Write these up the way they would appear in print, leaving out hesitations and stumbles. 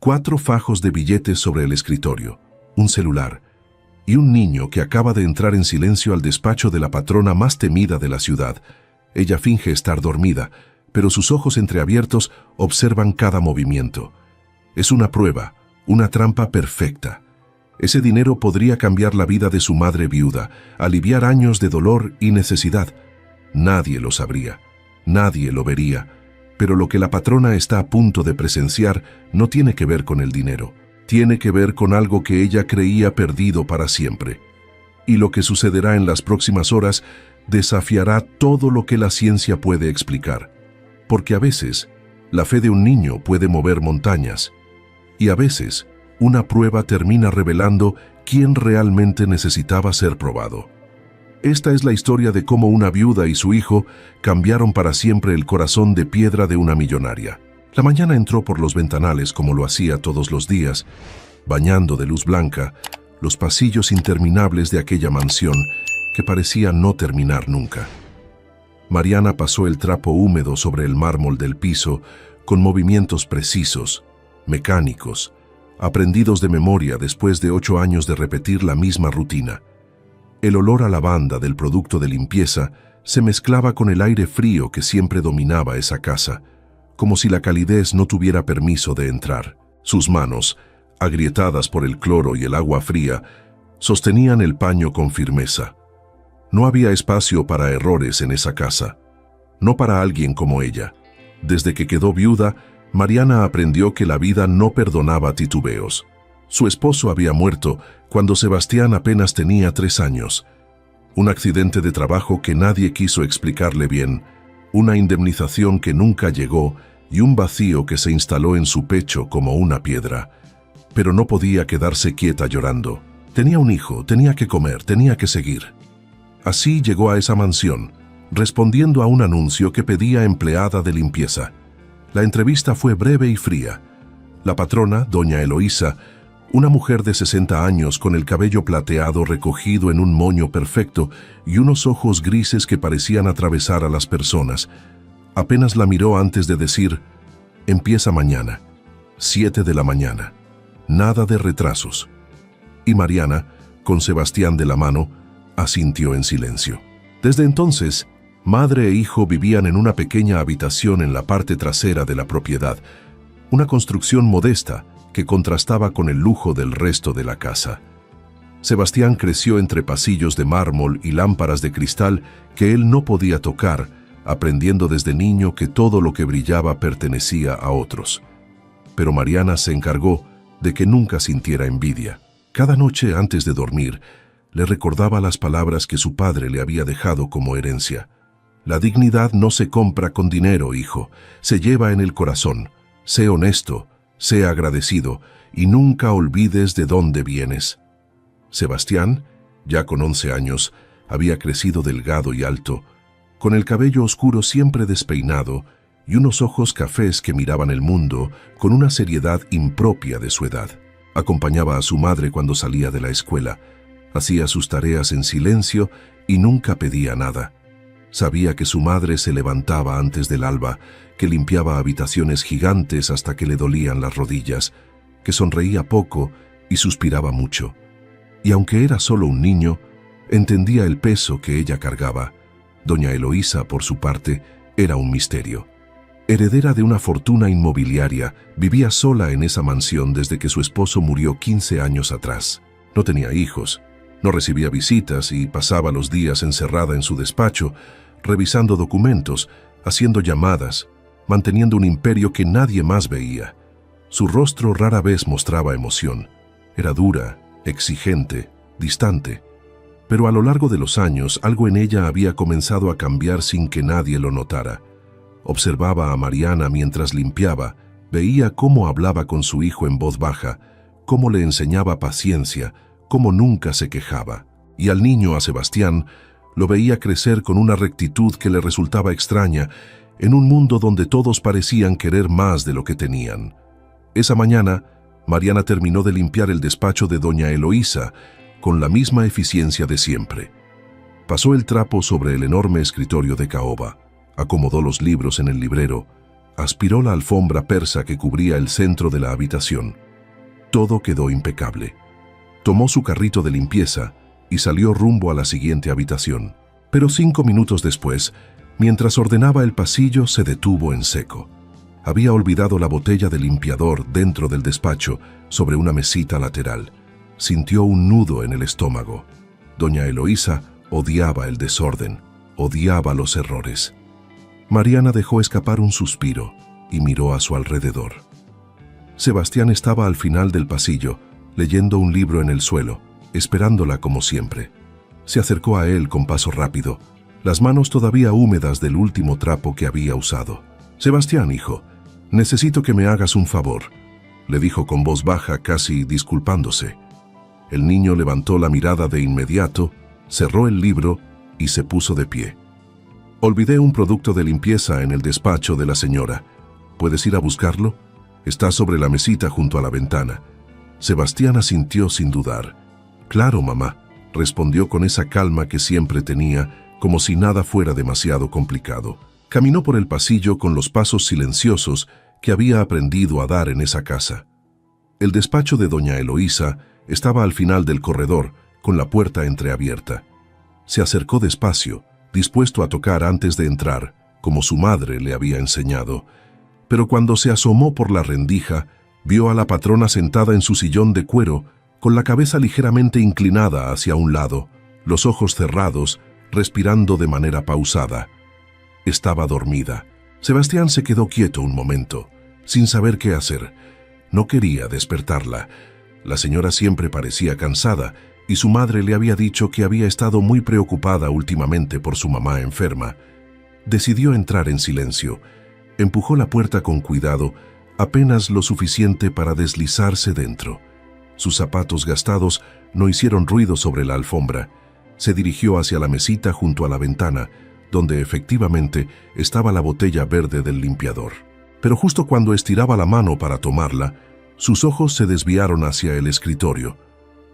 4 fajos de billetes sobre el escritorio, un celular y un niño que acaba de entrar en silencio al despacho de la patrona más temida de la ciudad. Ella finge estar dormida, pero sus ojos entreabiertos observan cada movimiento. Es una prueba, una trampa perfecta. Ese dinero podría cambiar la vida de su madre viuda, aliviar años de dolor y necesidad. Nadie lo sabría, nadie lo vería, pero lo que la patrona está a punto de presenciar no tiene que ver con el dinero. Tiene que ver con algo que ella creía perdido para siempre. Y lo que sucederá en las próximas horas desafiará todo lo que la ciencia puede explicar. Porque a veces, la fe de un niño puede mover montañas. Y a veces, una prueba termina revelando quién realmente necesitaba ser probado. Esta es la historia de cómo una viuda y su hijo cambiaron para siempre el corazón de piedra de una millonaria. La mañana entró por los ventanales como lo hacía todos los días, bañando de luz blanca los pasillos interminables de aquella mansión que parecía no terminar nunca. Mariana pasó el trapo húmedo sobre el mármol del piso con movimientos precisos, mecánicos, aprendidos de memoria después de 8 años de repetir la misma rutina. El olor a lavanda del producto de limpieza se mezclaba con el aire frío que siempre dominaba esa casa, como si la calidez no tuviera permiso de entrar. Sus manos, agrietadas por el cloro y el agua fría, sostenían el paño con firmeza. No había espacio para errores en esa casa, no para alguien como ella. Desde que quedó viuda, Mariana aprendió que la vida no perdonaba titubeos. Su esposo había muerto cuando Sebastián apenas tenía 3 años. Un accidente de trabajo que nadie quiso explicarle bien, una indemnización que nunca llegó y un vacío que se instaló en su pecho como una piedra. Pero no podía quedarse quieta llorando. Tenía un hijo, tenía que comer, tenía que seguir. Así llegó a esa mansión, respondiendo a un anuncio que pedía empleada de limpieza. La entrevista fue breve y fría. La patrona, doña Eloísa, una mujer de 60 años con el cabello plateado recogido en un moño perfecto y unos ojos grises que parecían atravesar a las personas, apenas la miró antes de decir: «Empieza mañana, 7 de la mañana, nada de retrasos». Y Mariana, con Sebastián de la mano, asintió en silencio. Desde entonces, madre e hijo vivían en una pequeña habitación en la parte trasera de la propiedad, una construcción modesta que contrastaba con el lujo del resto de la casa. Sebastián creció entre pasillos de mármol y lámparas de cristal que él no podía tocar, aprendiendo desde niño que todo lo que brillaba pertenecía a otros. Pero Mariana se encargó de que nunca sintiera envidia. Cada noche antes de dormir, le recordaba las palabras que su padre le había dejado como herencia. «La dignidad no se compra con dinero, hijo, se lleva en el corazón. Sé honesto, sé agradecido y nunca olvides de dónde vienes». Sebastián, ya con 11 años, había crecido delgado y alto, con el cabello oscuro siempre despeinado y unos ojos cafés que miraban el mundo con una seriedad impropia de su edad. Acompañaba a su madre cuando salía de la escuela, hacía sus tareas en silencio y nunca pedía nada. Sabía que su madre se levantaba antes del alba, que limpiaba habitaciones gigantes hasta que le dolían las rodillas, que sonreía poco y suspiraba mucho. Y aunque era solo un niño, entendía el peso que ella cargaba. Doña Eloísa, por su parte, era un misterio. Heredera de una fortuna inmobiliaria, vivía sola en esa mansión desde que su esposo murió 15 años atrás. No tenía hijos, no recibía visitas y pasaba los días encerrada en su despacho, revisando documentos, haciendo llamadas, manteniendo un imperio que nadie más veía. Su rostro rara vez mostraba emoción. Era dura, exigente, distante. Pero a lo largo de los años, algo en ella había comenzado a cambiar sin que nadie lo notara. Observaba a Mariana mientras limpiaba, veía cómo hablaba con su hijo en voz baja, cómo le enseñaba paciencia, cómo nunca se quejaba. Y al niño, a Sebastián, lo veía crecer con una rectitud que le resultaba extraña, en un mundo donde todos parecían querer más de lo que tenían. Esa mañana, Mariana terminó de limpiar el despacho de doña Eloísa, con la misma eficiencia de siempre. Pasó el trapo sobre el enorme escritorio de caoba, acomodó los libros en el librero, Aspiró la alfombra persa que cubría el centro de la habitación. Todo quedó impecable. Tomó su carrito de limpieza y salió rumbo a la siguiente habitación. Pero 5 minutos después, mientras ordenaba el pasillo, se detuvo en seco. Había olvidado la botella de limpiador dentro del despacho, sobre una mesita lateral. Sintió un nudo en el estómago. Doña Eloísa odiaba el desorden, odiaba los errores. Mariana dejó escapar un suspiro y miró a su alrededor. Sebastián estaba al final del pasillo, leyendo un libro en el suelo, esperándola como siempre. Se acercó a él con paso rápido, las manos todavía húmedas del último trapo que había usado. «Sebastián, hijo, necesito que me hagas un favor», le dijo con voz baja, casi disculpándose. El niño levantó la mirada de inmediato, cerró el libro y se puso de pie. «Olvidé un producto de limpieza en el despacho de la señora. ¿Puedes ir a buscarlo? Está sobre la mesita junto a la ventana». Sebastián asintió sin dudar. «Claro, mamá», respondió con esa calma que siempre tenía, como si nada fuera demasiado complicado. Caminó por el pasillo con los pasos silenciosos que había aprendido a dar en esa casa. El despacho de doña Eloísa estaba al final del corredor, con la puerta entreabierta. Se acercó despacio, dispuesto a tocar antes de entrar, como su madre le había enseñado. Pero cuando se asomó por la rendija, vio a la patrona sentada en su sillón de cuero, con la cabeza ligeramente inclinada hacia un lado, los ojos cerrados, respirando de manera pausada. Estaba dormida. Sebastián se quedó quieto un momento, sin saber qué hacer. No quería despertarla. La señora siempre parecía cansada, y su madre le había dicho que había estado muy preocupada últimamente por su mamá enferma. Decidió entrar en silencio. Empujó la puerta con cuidado, apenas lo suficiente para deslizarse dentro. Sus zapatos gastados no hicieron ruido sobre la alfombra. Se dirigió hacia la mesita junto a la ventana, donde efectivamente estaba la botella verde del limpiador. Pero justo cuando estiraba la mano para tomarla, sus ojos se desviaron hacia el escritorio.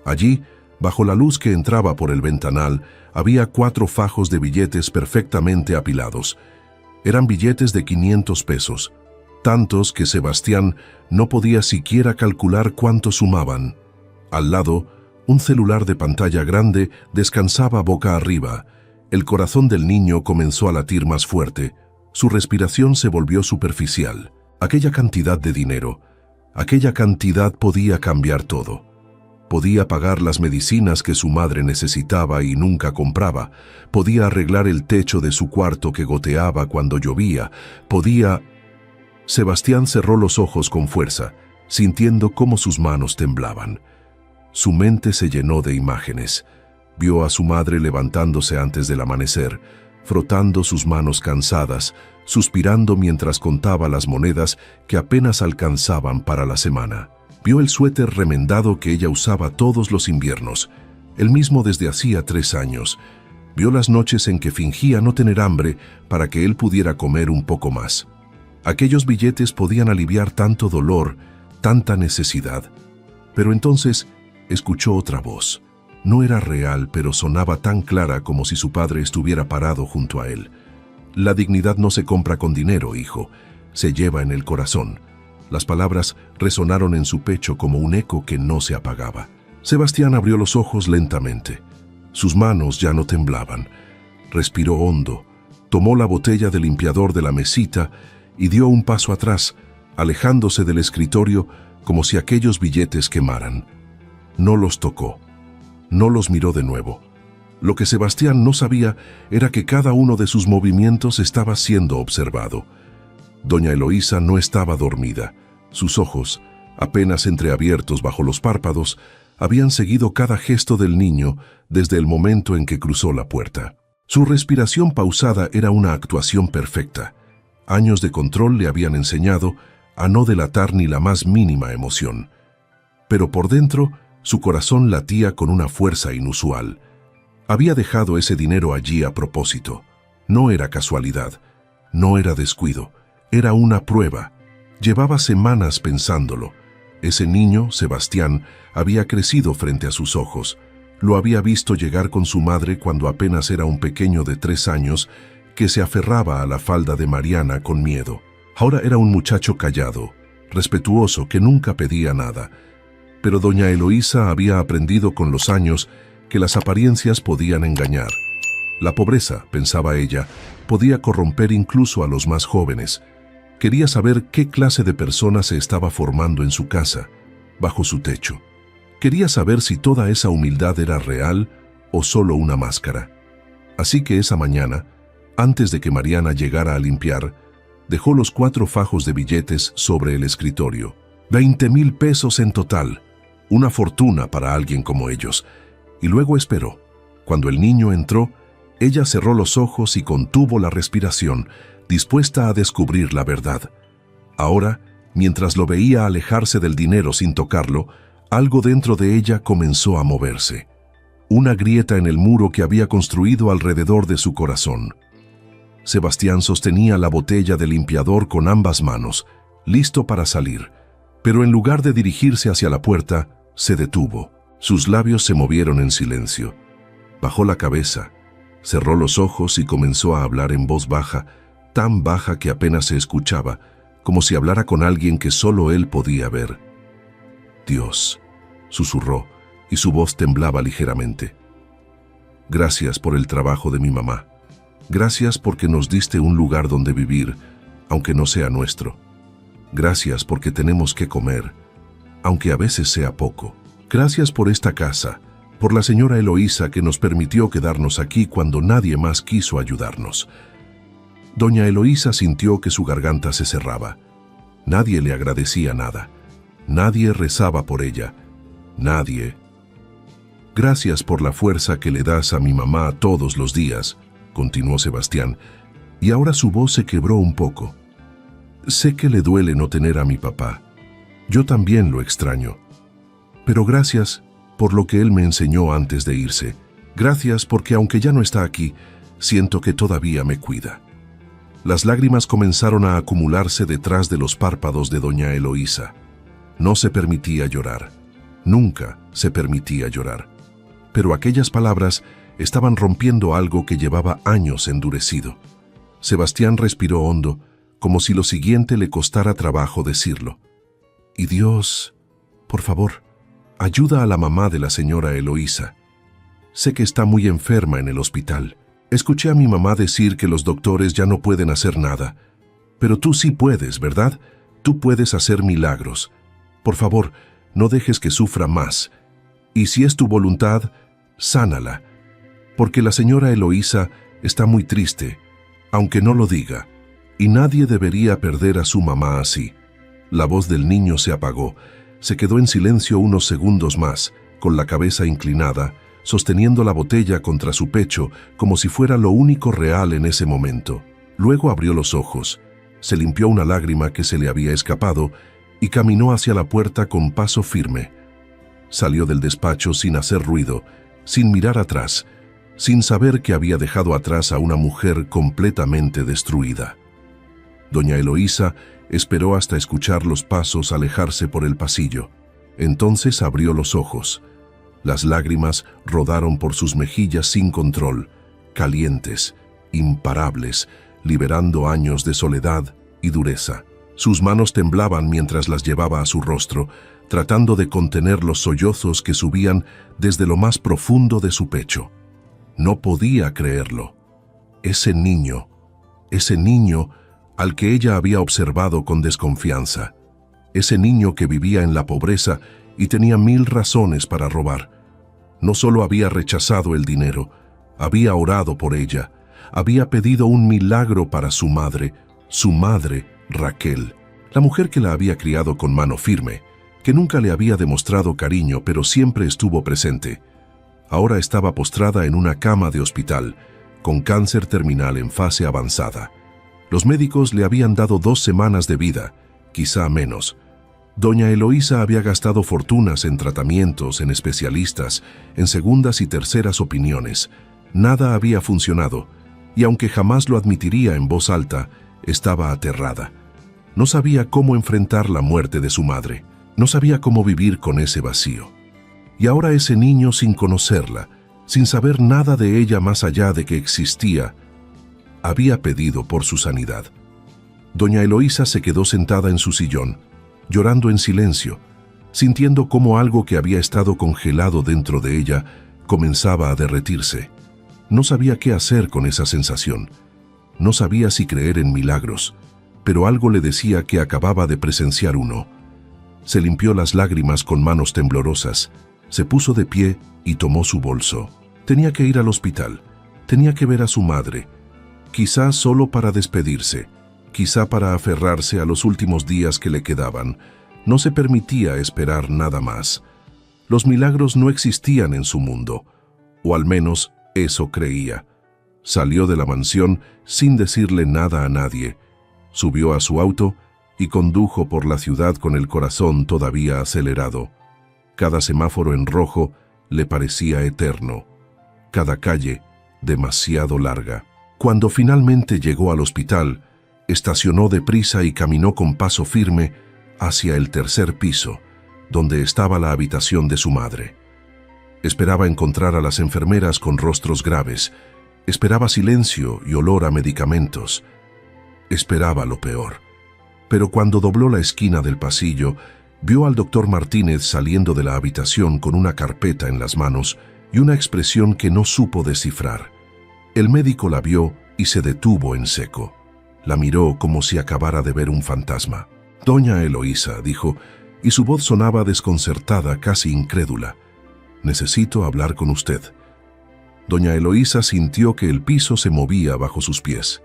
Allí, bajo la luz que entraba por el ventanal, había 4 fajos de billetes perfectamente apilados. Eran billetes de 500 pesos, tantos que Sebastián no podía siquiera calcular cuánto sumaban. Al lado, un celular de pantalla grande descansaba boca arriba. El corazón del niño comenzó a latir más fuerte. Su respiración se volvió superficial. Aquella cantidad de dinero, aquella cantidad podía cambiar todo. Podía pagar las medicinas que su madre necesitaba y nunca compraba. Podía arreglar el techo de su cuarto que goteaba cuando llovía. Sebastián cerró los ojos con fuerza, sintiendo cómo sus manos temblaban. Su mente se llenó de imágenes. Vio a su madre levantándose antes del amanecer, frotando sus manos cansadas, suspirando mientras contaba las monedas que apenas alcanzaban para la semana. Vio el suéter remendado que ella usaba todos los inviernos, el mismo desde hacía 3 años. Vio las noches en que fingía no tener hambre para que él pudiera comer un poco más. Aquellos billetes podían aliviar tanto dolor, tanta necesidad. Pero entonces escuchó otra voz. No era real, pero sonaba tan clara como si su padre estuviera parado junto a él. «La dignidad no se compra con dinero, hijo, se lleva en el corazón». Las palabras resonaron en su pecho como un eco que no se apagaba. Sebastián abrió los ojos lentamente. Sus manos ya no temblaban. Respiró hondo, tomó la botella de limpiador de la mesita y dio un paso atrás, alejándose del escritorio como si aquellos billetes quemaran. No los tocó. No los miró de nuevo. Lo que Sebastián no sabía era que cada uno de sus movimientos estaba siendo observado. Doña Eloísa no estaba dormida. Sus ojos, apenas entreabiertos bajo los párpados, habían seguido cada gesto del niño desde el momento en que cruzó la puerta. Su respiración pausada era una actuación perfecta. Años de control le habían enseñado a no delatar ni la más mínima emoción. Pero por dentro, su corazón latía con una fuerza inusual. Había dejado ese dinero allí a propósito. No era casualidad, no era descuido, era una prueba. Llevaba semanas pensándolo. Ese niño, Sebastián, había crecido frente a sus ojos. Lo había visto llegar con su madre cuando apenas era un pequeño de 3 años que se aferraba a la falda de Mariana con miedo. Ahora era un muchacho callado, respetuoso, que nunca pedía nada. Pero doña Eloísa había aprendido con los años que las apariencias podían engañar. La pobreza, pensaba ella, podía corromper incluso a los más jóvenes. Quería saber qué clase de persona se estaba formando en su casa, bajo su techo. Quería saber si toda esa humildad era real o solo una máscara. Así que esa mañana, antes de que Mariana llegara a limpiar, dejó los 4 fajos de billetes sobre el escritorio. 20,000 pesos en total, una fortuna para alguien como ellos. Y luego esperó. Cuando el niño entró, ella cerró los ojos y contuvo la respiración, dispuesta a descubrir la verdad. Ahora, mientras lo veía alejarse del dinero sin tocarlo, algo dentro de ella comenzó a moverse. Una grieta en el muro que había construido alrededor de su corazón. Sebastián sostenía la botella de limpiador con ambas manos, listo para salir, pero en lugar de dirigirse hacia la puerta, se detuvo. Sus labios se movieron en silencio. Bajó la cabeza, cerró los ojos y comenzó a hablar en voz baja, tan baja que apenas se escuchaba, como si hablara con alguien que solo él podía ver. «Dios», susurró, y su voz temblaba ligeramente. «Gracias por el trabajo de mi mamá. Gracias porque nos diste un lugar donde vivir, aunque no sea nuestro. Gracias porque tenemos que comer, aunque a veces sea poco. Gracias por esta casa, por la señora Eloísa que nos permitió quedarnos aquí cuando nadie más quiso ayudarnos». Doña Eloísa sintió que su garganta se cerraba. Nadie le agradecía nada. Nadie rezaba por ella. Nadie. «Gracias por la fuerza que le das a mi mamá todos los días», continuó Sebastián, y ahora su voz se quebró un poco. «Sé que le duele no tener a mi papá. Yo también lo extraño. Pero gracias por lo que él me enseñó antes de irse. Gracias porque aunque ya no está aquí, siento que todavía me cuida». Las lágrimas comenzaron a acumularse detrás de los párpados de doña Eloísa. No se permitía llorar. Nunca se permitía llorar. Pero aquellas palabras estaban rompiendo algo que llevaba años endurecido. Sebastián respiró hondo, como si lo siguiente le costara trabajo decirlo. «Y Dios, por favor, ayuda a la mamá de la señora Eloísa. Sé que está muy enferma en el hospital. Escuché a mi mamá decir que los doctores ya no pueden hacer nada. Pero tú sí puedes, ¿verdad? Tú puedes hacer milagros. Por favor, no dejes que sufra más. Y si es tu voluntad, sánala. Porque la señora Eloísa está muy triste, aunque no lo diga, y nadie debería perder a su mamá así». La voz del niño se apagó. Se quedó en silencio unos segundos más, con la cabeza inclinada, sosteniendo la botella contra su pecho como si fuera lo único real en ese momento. Luego abrió los ojos, se limpió una lágrima que se le había escapado y caminó hacia la puerta con paso firme. Salió del despacho sin hacer ruido, sin mirar atrás, sin saber que había dejado atrás a una mujer completamente destruida. Doña Eloísa esperó hasta escuchar los pasos alejarse por el pasillo. Entonces abrió los ojos. Las lágrimas rodaron por sus mejillas sin control, calientes, imparables, liberando años de soledad y dureza. Sus manos temblaban mientras las llevaba a su rostro, tratando de contener los sollozos que subían desde lo más profundo de su pecho. No podía creerlo. Ese niño al que ella había observado con desconfianza, ese niño que vivía en la pobreza y tenía 1000 razones para robar. No solo había rechazado el dinero, había orado por ella, había pedido un milagro para su madre, Raquel, la mujer que la había criado con mano firme, que nunca le había demostrado cariño pero siempre estuvo presente. Ahora estaba postrada en una cama de hospital, con cáncer terminal en fase avanzada. Los médicos le habían dado 2 semanas de vida, quizá menos. Doña Eloísa había gastado fortunas en tratamientos, en especialistas, en segundas y terceras opiniones. Nada había funcionado, y aunque jamás lo admitiría en voz alta, estaba aterrada. No sabía cómo enfrentar la muerte de su madre. No sabía cómo vivir con ese vacío. Y ahora ese niño, sin conocerla, sin saber nada de ella más allá de que existía, había pedido por su sanidad. Doña Eloísa se quedó sentada en su sillón, llorando en silencio, sintiendo cómo algo que había estado congelado dentro de ella comenzaba a derretirse. No sabía qué hacer con esa sensación. No sabía si creer en milagros, pero algo le decía que acababa de presenciar uno. Se limpió las lágrimas con manos temblorosas, se puso de pie y tomó su bolso. Tenía que ir al hospital, tenía que ver a su madre, quizá solo para despedirse, quizá para aferrarse a los últimos días que le quedaban. No se permitía esperar nada más. Los milagros no existían en su mundo, o al menos eso creía. Salió de la mansión sin decirle nada a nadie, subió a su auto y condujo por la ciudad con el corazón todavía acelerado. Cada semáforo en rojo le parecía eterno, cada calle demasiado larga. Cuando finalmente llegó al hospital, estacionó deprisa y caminó con paso firme hacia el tercer piso, donde estaba la habitación de su madre. Esperaba encontrar a las enfermeras con rostros graves, esperaba silencio y olor a medicamentos. Esperaba lo peor. Pero cuando dobló la esquina del pasillo, vio al doctor Martínez saliendo de la habitación con una carpeta en las manos y una expresión que no supo descifrar. El médico la vio y se detuvo en seco. La miró como si acabara de ver un fantasma. «Doña Eloísa», dijo, y su voz sonaba desconcertada, casi incrédula. «Necesito hablar con usted». Doña Eloísa sintió que el piso se movía bajo sus pies.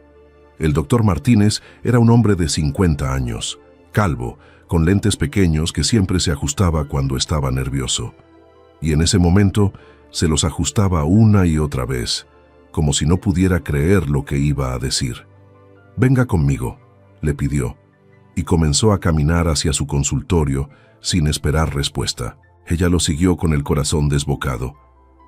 El doctor Martínez era un hombre de 50 años, calvo, con lentes pequeños que siempre se ajustaba cuando estaba nervioso. Y en ese momento se los ajustaba una y otra vez, como si no pudiera creer lo que iba a decir. «Venga conmigo», le pidió, y comenzó a caminar hacia su consultorio sin esperar respuesta. Ella lo siguió con el corazón desbocado.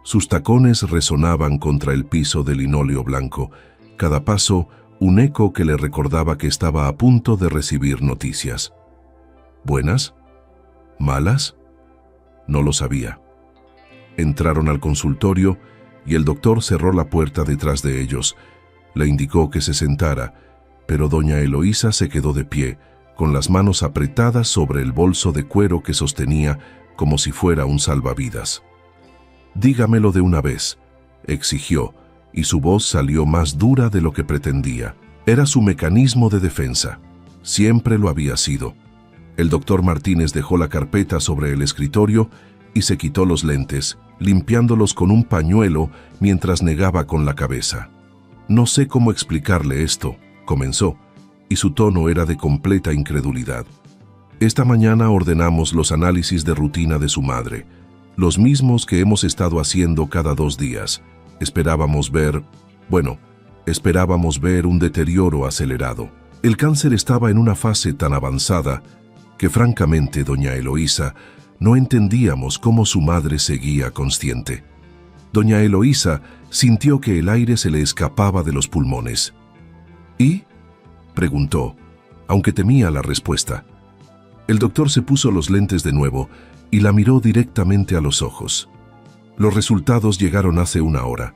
Sus tacones resonaban contra el piso de linóleo blanco, cada paso un eco que le recordaba que estaba a punto de recibir noticias. ¿Buenas? ¿Malas? No lo sabía. Entraron al consultorio y el doctor cerró la puerta detrás de ellos. Le indicó que se sentara, pero doña Eloísa se quedó de pie, con las manos apretadas sobre el bolso de cuero que sostenía como si fuera un salvavidas. «Dígamelo de una vez», exigió, y su voz salió más dura de lo que pretendía. Era su mecanismo de defensa. Siempre lo había sido. El doctor Martínez dejó la carpeta sobre el escritorio y se quitó los lentes, limpiándolos con un pañuelo mientras negaba con la cabeza. «No sé cómo explicarle esto», comenzó, y su tono era de completa incredulidad. «Esta mañana ordenamos los análisis de rutina de su madre, los mismos que hemos estado haciendo cada 2 días. Esperábamos ver un deterioro acelerado. El cáncer estaba en una fase tan avanzada que francamente, doña Eloísa, no entendíamos cómo su madre seguía consciente». Doña Eloísa sintió que el aire se le escapaba de los pulmones. «¿Y?», preguntó, aunque temía la respuesta. El doctor se puso los lentes de nuevo y la miró directamente a los ojos. «Los resultados llegaron hace 1 hora.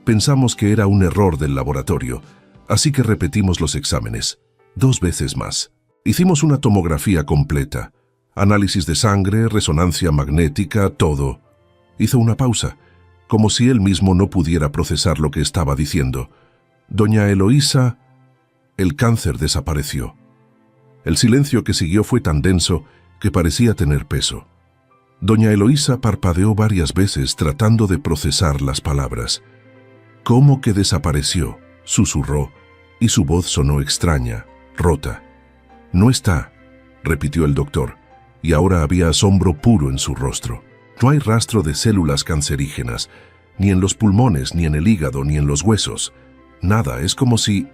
Pensamos que era un error del laboratorio, así que repetimos los exámenes, 2 veces más. Hicimos una tomografía completa, análisis de sangre, resonancia magnética, todo». Hizo una pausa, como si él mismo no pudiera procesar lo que estaba diciendo. «Doña Eloísa, el cáncer desapareció». El silencio que siguió fue tan denso que parecía tener peso. Doña Eloísa parpadeó varias veces tratando de procesar las palabras. «¿Cómo que desapareció?», susurró, y su voz sonó extraña, rota. «No está», repitió el doctor, y ahora había asombro puro en su rostro. «No hay rastro de células cancerígenas, ni en los pulmones, ni en el hígado, ni en los huesos. Nada, es como si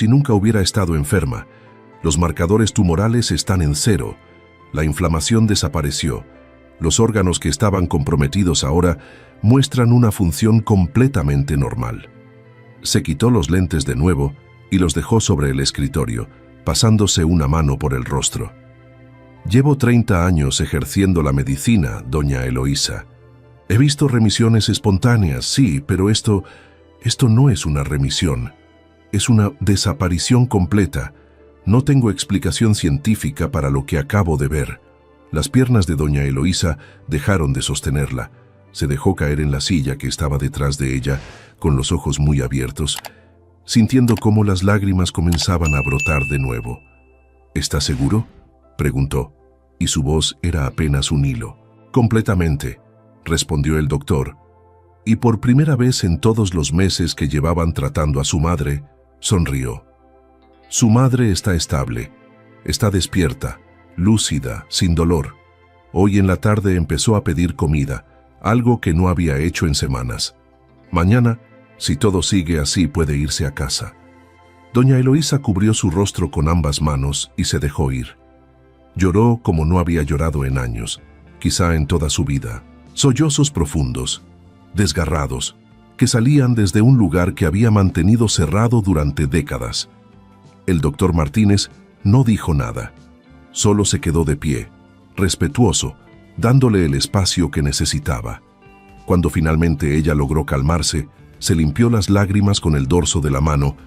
nunca hubiera estado enferma. Los marcadores tumorales están en 0. La inflamación desapareció. Los órganos que estaban comprometidos ahora muestran una función completamente normal». Se quitó los lentes de nuevo y los dejó sobre el escritorio, pasándose una mano por el rostro. «Llevo 30 años ejerciendo la medicina, doña Eloísa. He visto remisiones espontáneas, sí, pero esto no es una remisión. Es una desaparición completa. No tengo explicación científica para lo que acabo de ver. Las piernas de doña Eloísa dejaron de sostenerla. Se dejó caer en la silla que estaba detrás de ella, con los ojos muy abiertos, sintiendo cómo las lágrimas comenzaban a brotar de nuevo. ¿Estás seguro?, preguntó, y su voz era apenas un hilo. Completamente, respondió el doctor, y por primera vez en todos los meses que llevaban tratando a su madre, sonrió. Su madre está estable, está despierta, lúcida, sin dolor. Hoy en la tarde empezó a pedir comida, algo que no había hecho en semanas. Mañana, si todo sigue así, puede irse a casa. Doña Eloísa cubrió su rostro con ambas manos y se dejó ir. Lloró como no había llorado en años, quizá en toda su vida. Sollozos profundos, desgarrados, que salían desde un lugar que había mantenido cerrado durante décadas. El doctor Martínez no dijo nada, solo se quedó de pie, respetuoso, dándole el espacio que necesitaba. Cuando finalmente ella logró calmarse, se limpió las lágrimas con el dorso de la mano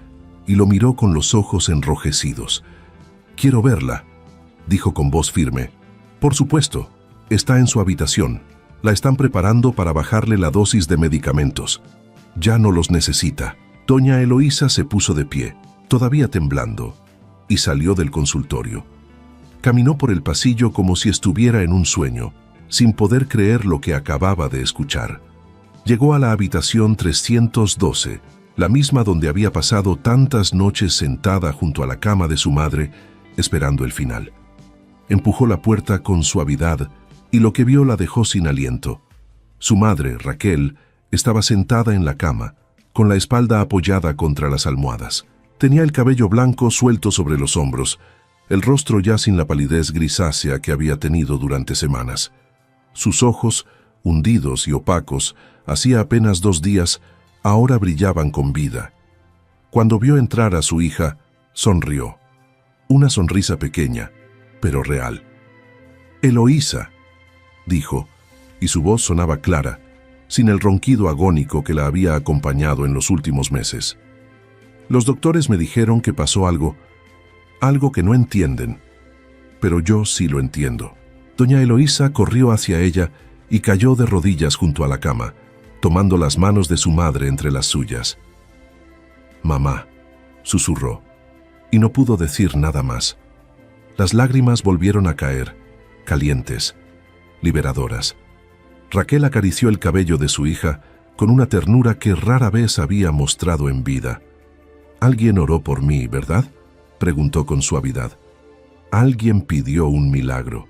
y lo miró con los ojos enrojecidos. «Quiero verla», dijo con voz firme. «Por supuesto, está en su habitación. La están preparando para bajarle la dosis de medicamentos. Ya no los necesita». Doña Eloísa se puso de pie, todavía temblando, y salió del consultorio. Caminó por el pasillo como si estuviera en un sueño, sin poder creer lo que acababa de escuchar. Llegó a la habitación 312, la misma donde había pasado tantas noches sentada junto a la cama de su madre, esperando el final. Empujó la puerta con suavidad y lo que vio la dejó sin aliento. Su madre, Raquel, estaba sentada en la cama, con la espalda apoyada contra las almohadas. Tenía el cabello blanco suelto sobre los hombros, el rostro ya sin la palidez grisácea que había tenido durante semanas. Sus ojos, hundidos y opacos, hacía apenas 2 días, ahora brillaban con vida. Cuando vio entrar a su hija, sonrió. Una sonrisa pequeña, pero real. «Eloísa», dijo, y su voz sonaba clara, sin el ronquido agónico que la había acompañado en los últimos meses. «Los doctores me dijeron que pasó algo que no entienden, pero yo sí lo entiendo». Doña Eloísa corrió hacia ella y cayó de rodillas junto a la cama, tomando las manos de su madre entre las suyas. «Mamá», susurró, y no pudo decir nada más. Las lágrimas volvieron a caer, calientes, liberadoras. Raquel acarició el cabello de su hija con una ternura que rara vez había mostrado en vida. «Alguien oró por mí, ¿verdad?», preguntó con suavidad. «Alguien pidió un milagro».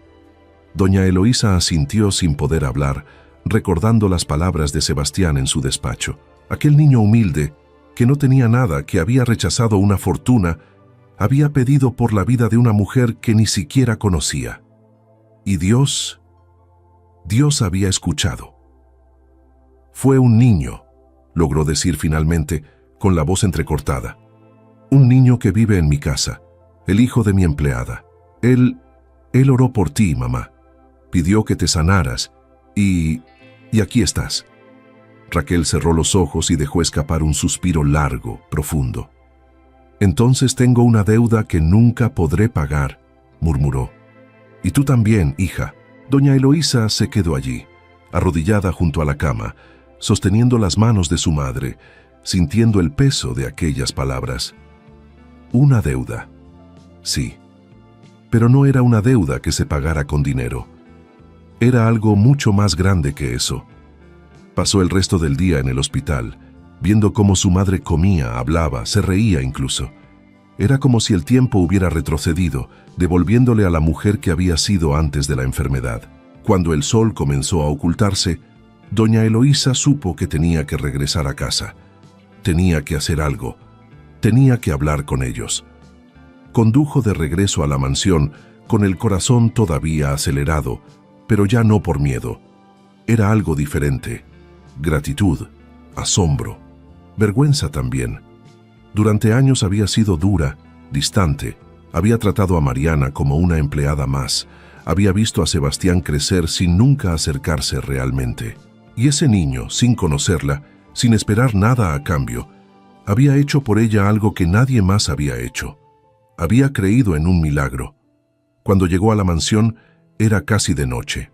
Doña Eloísa asintió sin poder hablar, recordando las palabras de Sebastián en su despacho. Aquel niño humilde, que no tenía nada, que había rechazado una fortuna, había pedido por la vida de una mujer que ni siquiera conocía. Y Dios había escuchado. «Fue un niño», logró decir finalmente, con la voz entrecortada. «Un niño que vive en mi casa, el hijo de mi empleada. Él oró por ti, mamá. Pidió que te sanaras y aquí estás». Raquel cerró los ojos y dejó escapar un suspiro largo, profundo. «Entonces tengo una deuda que nunca podré pagar», murmuró. «Y tú también, hija». Doña Eloísa se quedó allí, arrodillada junto a la cama, sosteniendo las manos de su madre, sintiendo el peso de aquellas palabras. Una deuda. Sí. Pero no era una deuda que se pagara con dinero. Era algo mucho más grande que eso. Pasó el resto del día en el hospital, viendo cómo su madre comía, hablaba, se reía incluso. Era como si el tiempo hubiera retrocedido, devolviéndole a la mujer que había sido antes de la enfermedad. Cuando el sol comenzó a ocultarse, doña Eloísa supo que tenía que regresar a casa. Tenía que hacer algo. Tenía que hablar con ellos. Condujo de regreso a la mansión, con el corazón todavía acelerado, pero ya no por miedo. Era algo diferente. Gratitud, asombro, vergüenza también. Durante años había sido dura, distante. Había tratado a Mariana como una empleada más. Había visto a Sebastián crecer sin nunca acercarse realmente. Y ese niño, sin conocerla, sin esperar nada a cambio, había hecho por ella algo que nadie más había hecho. Había creído en un milagro. Cuando llegó a la mansión, era casi de noche.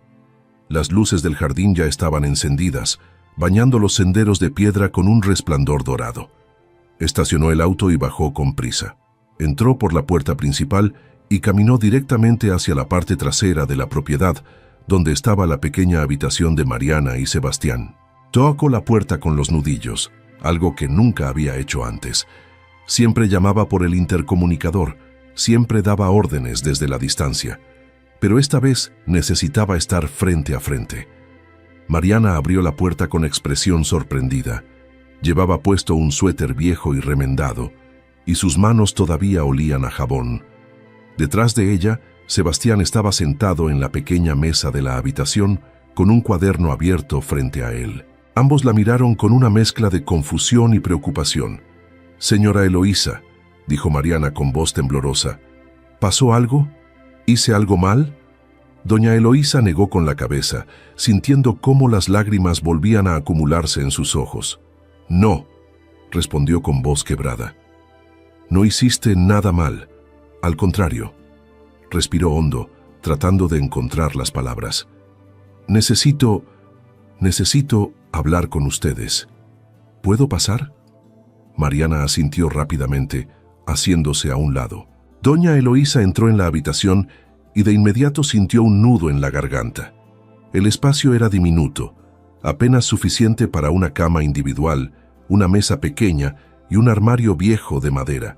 Las luces del jardín ya estaban encendidas, bañando los senderos de piedra con un resplandor dorado. Estacionó el auto y bajó con prisa. Entró por la puerta principal y caminó directamente hacia la parte trasera de la propiedad, donde estaba la pequeña habitación de Mariana y Sebastián. Tocó la puerta con los nudillos, algo que nunca había hecho antes. Siempre llamaba por el intercomunicador, siempre daba órdenes desde la distancia. Pero esta vez necesitaba estar frente a frente. Mariana abrió la puerta con expresión sorprendida. Llevaba puesto un suéter viejo y remendado, y sus manos todavía olían a jabón. Detrás de ella, Sebastián estaba sentado en la pequeña mesa de la habitación, con un cuaderno abierto frente a él. Ambos la miraron con una mezcla de confusión y preocupación. «Señora Eloísa», dijo Mariana con voz temblorosa, «¿pasó algo? ¿Hice algo mal?» Doña Eloísa negó con la cabeza, sintiendo cómo las lágrimas volvían a acumularse en sus ojos. «No», respondió con voz quebrada. «No hiciste nada mal. Al contrario». Respiró hondo, tratando de encontrar las palabras. Necesito hablar con ustedes. ¿Puedo pasar?» Mariana asintió rápidamente, haciéndose a un lado. Doña Eloísa entró en la habitación y de inmediato sintió un nudo en la garganta. El espacio era diminuto, apenas suficiente para una cama individual, una mesa pequeña y un armario viejo de madera.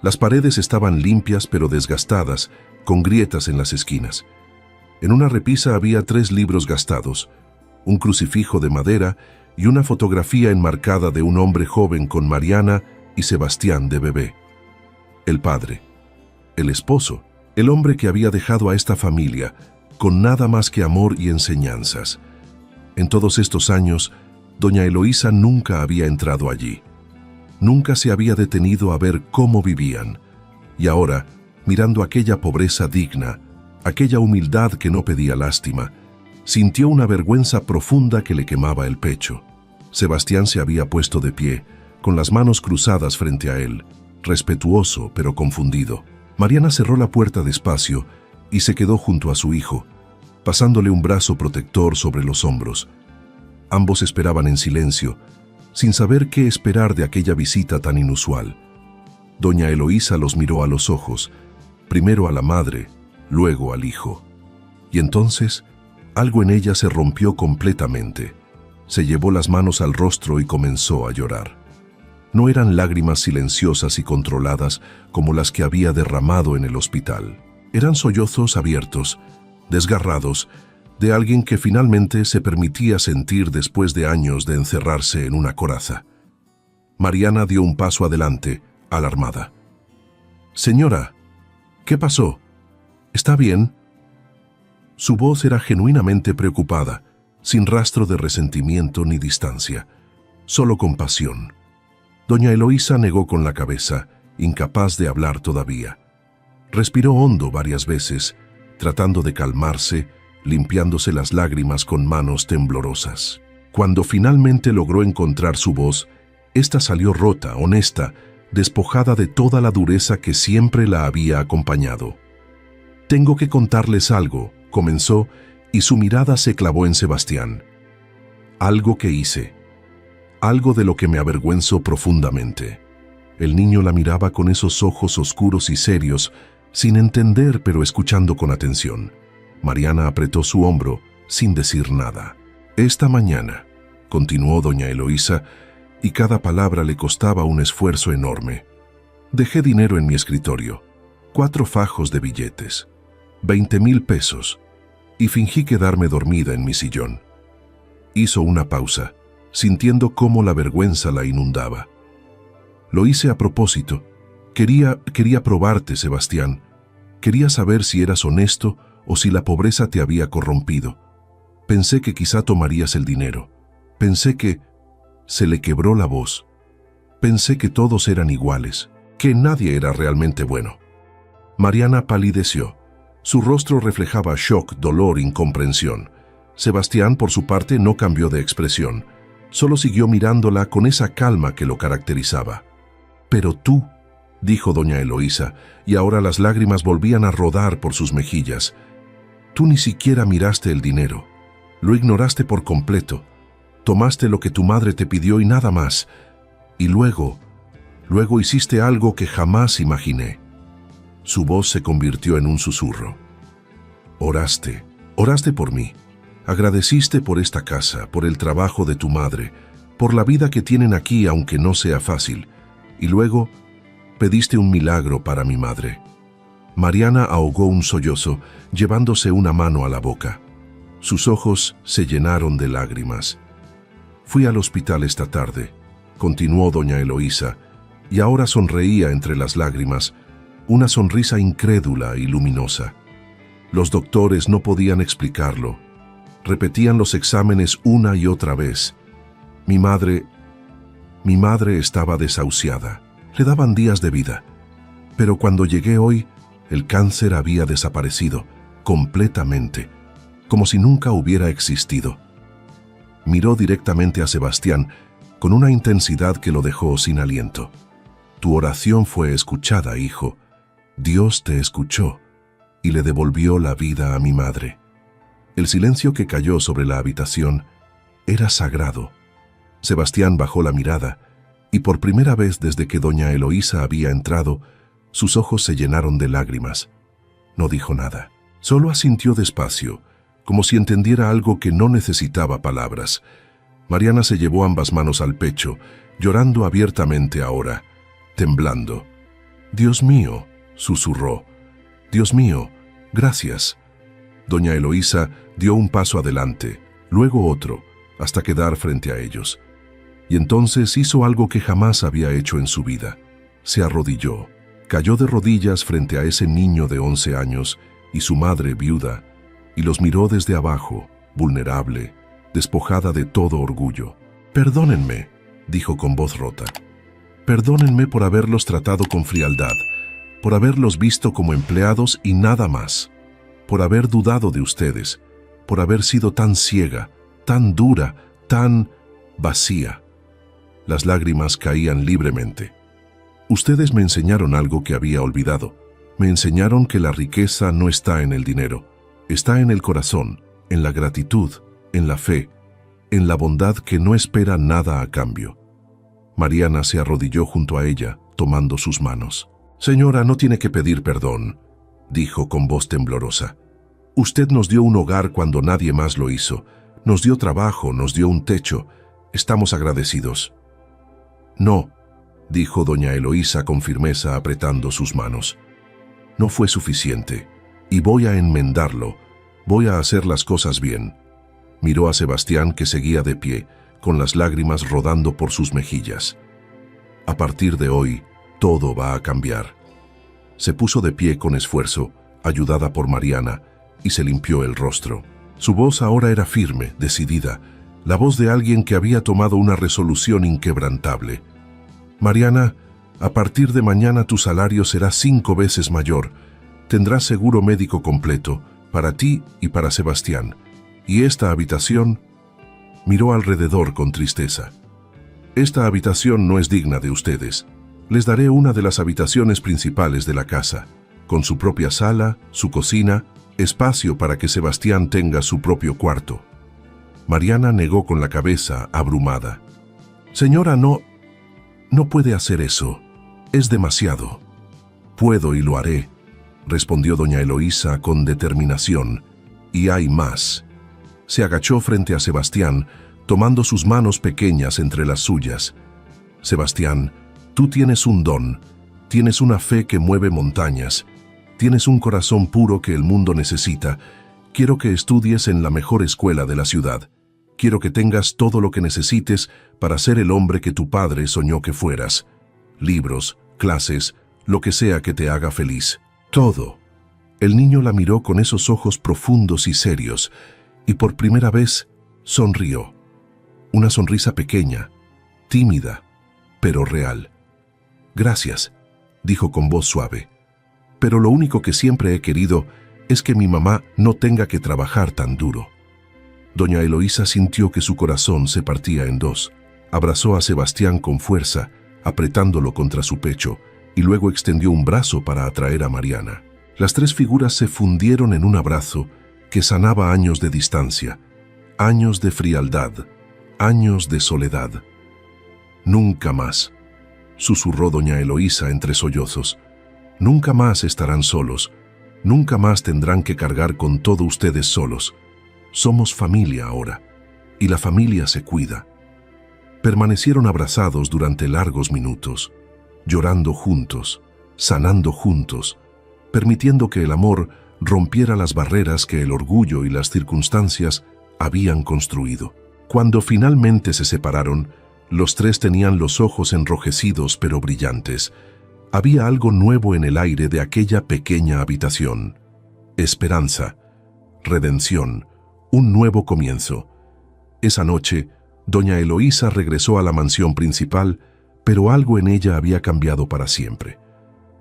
Las paredes estaban limpias pero desgastadas, con grietas en las esquinas. En una repisa había 3 libros gastados, un crucifijo de madera y una fotografía enmarcada de un hombre joven con Mariana y Sebastián de bebé. El padre, el esposo, el hombre que había dejado a esta familia con nada más que amor y enseñanzas. En todos estos años, doña Eloísa nunca había entrado allí. Nunca se había detenido a ver cómo vivían. Y ahora, mirando aquella pobreza digna, aquella humildad que no pedía lástima, sintió una vergüenza profunda que le quemaba el pecho. Sebastián se había puesto de pie, con las manos cruzadas frente a él, respetuoso pero confundido. Mariana cerró la puerta despacio y se quedó junto a su hijo, pasándole un brazo protector sobre los hombros. Ambos esperaban en silencio, sin saber qué esperar de aquella visita tan inusual. Doña Eloísa los miró a los ojos, primero a la madre, luego al hijo. Y entonces, algo en ella se rompió completamente. Se llevó las manos al rostro y comenzó a llorar. No eran lágrimas silenciosas y controladas como las que había derramado en el hospital. Eran sollozos abiertos, desgarrados, de alguien que finalmente se permitía sentir después de años de encerrarse en una coraza. Mariana dio un paso adelante, alarmada. «Señora, ¿qué pasó? ¿Está bien?» Su voz era genuinamente preocupada, sin rastro de resentimiento ni distancia, solo compasión. Doña Eloísa negó con la cabeza, incapaz de hablar todavía. Respiró hondo varias veces, tratando de calmarse, limpiándose las lágrimas con manos temblorosas. Cuando finalmente logró encontrar su voz, ésta salió rota, honesta, despojada de toda la dureza que siempre la había acompañado. «Tengo que contarles algo», comenzó, y su mirada se clavó en Sebastián. «Algo que hice. Algo de lo que me avergüenzo profundamente». El niño la miraba con esos ojos oscuros y serios, sin entender pero escuchando con atención. Mariana apretó su hombro, sin decir nada. «Esta mañana», continuó doña Eloísa, y cada palabra le costaba un esfuerzo enorme. «Dejé dinero en mi escritorio, 4 fajos de billetes, 20,000 pesos, y fingí quedarme dormida en mi sillón». Hizo una pausa, sintiendo cómo la vergüenza la inundaba. «Lo hice a propósito. Quería probarte, Sebastián. Quería saber si eras honesto o si la pobreza te había corrompido. Pensé que quizá tomarías el dinero. Pensé que...» Se le quebró la voz. «Pensé que todos eran iguales, que nadie era realmente bueno». Mariana palideció. Su rostro reflejaba shock, dolor, incomprensión. Sebastián, por su parte, no cambió de expresión. Solo siguió mirándola con esa calma que lo caracterizaba. «Pero tú», dijo doña Eloísa, y ahora las lágrimas volvían a rodar por sus mejillas. Tú ni siquiera miraste el dinero. Lo ignoraste por completo. Tomaste lo que tu madre te pidió y nada más. Y luego hiciste algo que jamás imaginé. Su voz se convirtió en un susurro. Oraste por mí. Agradeciste por esta casa, por el trabajo de tu madre, por la vida que tienen aquí aunque no sea fácil. Y luego pediste un milagro para mi madre. Mariana ahogó un sollozo, llevándose una mano a la boca. Sus ojos se llenaron de lágrimas. Fui al hospital esta tarde, continuó doña Eloísa, y ahora sonreía entre las lágrimas, una sonrisa incrédula y luminosa. Los doctores no podían explicarlo. Repetían los exámenes una y otra vez. Mi madre estaba desahuciada. Le daban días de vida. Pero cuando llegué hoy, el cáncer había desaparecido, completamente, como si nunca hubiera existido. Miró directamente a Sebastián, con una intensidad que lo dejó sin aliento. Tu oración fue escuchada, hijo. Dios te escuchó y le devolvió la vida a mi madre. El silencio que cayó sobre la habitación era sagrado. Sebastián bajó la mirada y por primera vez desde que doña Eloísa había entrado, sus ojos se llenaron de lágrimas. No dijo nada, solo asintió despacio, como si entendiera algo que no necesitaba palabras. Mariana se llevó ambas manos al pecho, llorando abiertamente ahora, temblando. «Dios mío», susurró. «Dios mío, gracias». Doña Eloísa dio un paso adelante, luego otro, hasta quedar frente a ellos. Y entonces hizo algo que jamás había hecho en su vida. Se arrodilló, cayó de rodillas frente a ese niño de 11 años y su madre viuda, y los miró desde abajo, vulnerable, despojada de todo orgullo. «Perdónenme», dijo con voz rota. «Perdónenme por haberlos tratado con frialdad, por haberlos visto como empleados y nada más, por haber dudado de ustedes, por haber sido tan ciega, tan dura, tan vacía». Las lágrimas caían libremente. «Ustedes me enseñaron algo que había olvidado. Me enseñaron que la riqueza no está en el dinero, está en el corazón, en la gratitud, en la fe, en la bondad que no espera nada a cambio». Mariana se arrodilló junto a ella, tomando sus manos. «Señora, no tiene que pedir perdón», dijo con voz temblorosa. «Usted nos dio un hogar cuando nadie más lo hizo. Nos dio trabajo, nos dio un techo. Estamos agradecidos». «No», dijo doña Eloísa con firmeza apretando sus manos. «No fue suficiente, y voy a enmendarlo. Voy a hacer las cosas bien». Miró a Sebastián, que seguía de pie, con las lágrimas rodando por sus mejillas. «A partir de hoy, todo va a cambiar». Se puso de pie con esfuerzo, ayudada por Mariana, y se limpió el rostro. Su voz ahora era firme, decidida, la voz de alguien que había tomado una resolución inquebrantable. «Mariana, a partir de mañana tu salario será 5 veces mayor. Tendrás seguro médico completo, para ti y para Sebastián. Y esta habitación…» Miró alrededor con tristeza. «Esta habitación no es digna de ustedes. Les daré una de las habitaciones principales de la casa, con su propia sala, su cocina, espacio para que Sebastián tenga su propio cuarto». Mariana negó con la cabeza, abrumada. «Señora, no puede hacer eso. Es demasiado». «Puedo y lo haré», respondió doña Eloísa con determinación. «Y hay más». Se agachó frente a Sebastián, tomando sus manos pequeñas entre las suyas. «Sebastián, tú tienes un don, tienes una fe que mueve montañas, tienes un corazón puro que el mundo necesita. Quiero que estudies en la mejor escuela de la ciudad. Quiero que tengas todo lo que necesites para ser el hombre que tu padre soñó que fueras. Libros, clases, lo que sea que te haga feliz. Todo». El niño la miró con esos ojos profundos y serios, y por primera vez sonrió. Una sonrisa pequeña, tímida, pero real. «Gracias», dijo con voz suave. «Pero lo único que siempre he querido es que mi mamá no tenga que trabajar tan duro». Doña Eloísa sintió que su corazón se partía en dos. Abrazó a Sebastián con fuerza, apretándolo contra su pecho, y luego extendió un brazo para atraer a Mariana. Las tres figuras se fundieron en un abrazo que sanaba años de distancia, años de frialdad, años de soledad. «Nunca más», susurró doña Eloísa entre sollozos. «Nunca más estarán solos, nunca más tendrán que cargar con todo ustedes solos. Somos familia ahora, y la familia se cuida». Permanecieron abrazados durante largos minutos, llorando juntos, sanando juntos, permitiendo que el amor rompiera las barreras que el orgullo y las circunstancias habían construido. Cuando finalmente se separaron, los tres tenían los ojos enrojecidos pero brillantes. Había algo nuevo en el aire de aquella pequeña habitación. Esperanza, redención, un nuevo comienzo. Esa noche, doña Eloísa regresó a la mansión principal, pero algo en ella había cambiado para siempre.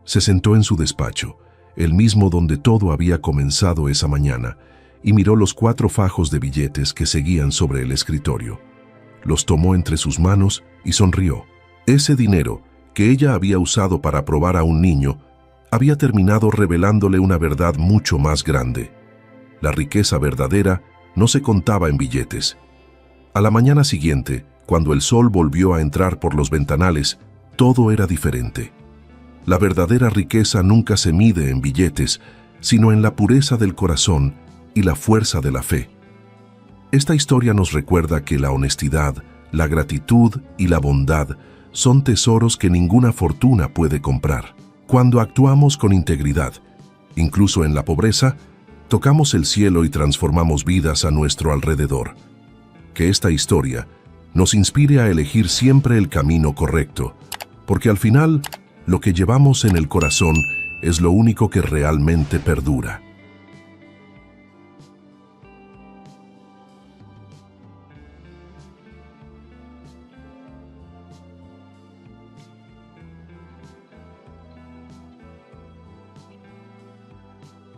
Se sentó en su despacho, el mismo donde todo había comenzado esa mañana, y miró los 4 fajos de billetes que seguían sobre el escritorio. Los tomó entre sus manos y sonrió. Ese dinero, que ella había usado para probar a un niño, había terminado revelándole una verdad mucho más grande. La riqueza verdadera no se contaba en billetes. A la mañana siguiente, cuando el sol volvió a entrar por los ventanales, todo era diferente. La verdadera riqueza nunca se mide en billetes, sino en la pureza del corazón y la fuerza de la fe. Esta historia nos recuerda que la honestidad, la gratitud y la bondad son tesoros que ninguna fortuna puede comprar. Cuando actuamos con integridad, incluso en la pobreza, tocamos el cielo y transformamos vidas a nuestro alrededor. Que esta historia nos inspire a elegir siempre el camino correcto, porque al final, lo que llevamos en el corazón es lo único que realmente perdura.